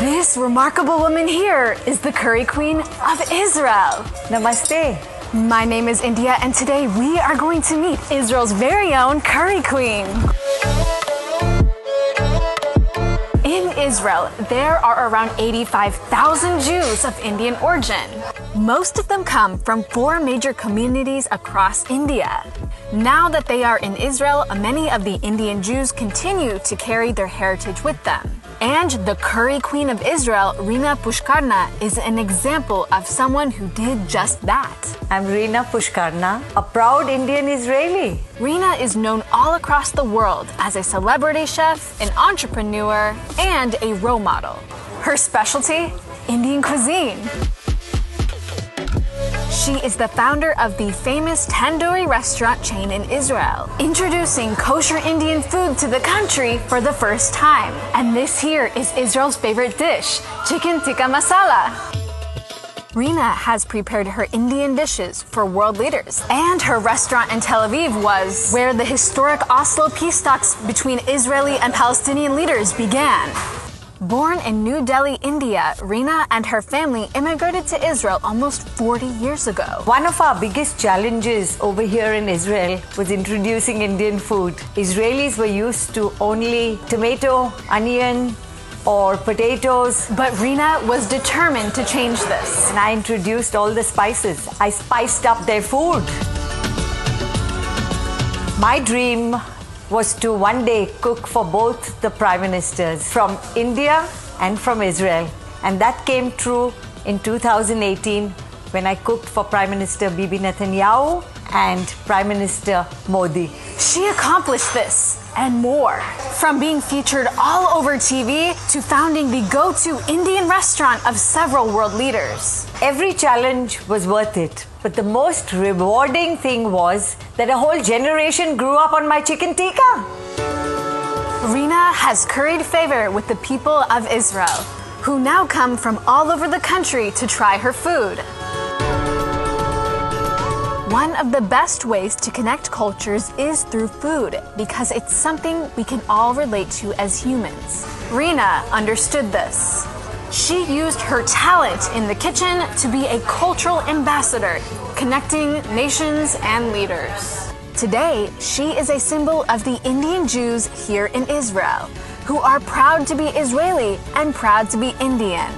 This remarkable woman here is the Curry Queen of Israel. Namaste. My name is India, and today we are going to meet Israel's very own Curry Queen. In Israel, there are around 85,000 Jews of Indian origin. Most of them come from 4 major communities across India. Now that they are in Israel, many of the Indian Jews continue to carry their heritage with them. And the Curry Queen of Israel, Reena Pushkarna, is an example of someone who did just that. I'm Reena Pushkarna, a proud Indian Israeli. Reena is known all across the world as a celebrity chef, an entrepreneur, and a role model. Her specialty? Indian cuisine. She is the founder of the famous tandoori restaurant chain in Israel, introducing kosher Indian food to the country for the first time. And this here is Israel's favorite dish, chicken tikka masala. Reena has prepared her Indian dishes for world leaders, and her restaurant in Tel Aviv was where the historic Oslo peace talks between Israeli and Palestinian leaders began. Born in New Delhi, India, Reena and her family immigrated to Israel almost 40 years ago. One of our biggest challenges over here in Israel was introducing Indian food. Israelis were used to only tomato, onion, or potatoes. But Reena was determined to change this. And I introduced all the spices. I spiced up their food. My dream was to one day cook for both the prime ministers from India and from Israel. And that came true in 2018 when I cooked for Prime Minister Bibi Netanyahu and Prime Minister Modi. She accomplished this and more. From being featured all over TV to founding the go-to Indian restaurant of several world leaders. Every challenge was worth it. But the most rewarding thing was that a whole generation grew up on my chicken tikka. Reena has curried favor with the people of Israel, who now come from all over the country to try her food. One of the best ways to connect cultures is through food, because it's something we can all relate to as humans. Reena understood this. She used her talent in the kitchen to be a cultural ambassador, connecting nations and leaders. Today, she is a symbol of the Indian Jews here in Israel, who are proud to be Israeli and proud to be Indian.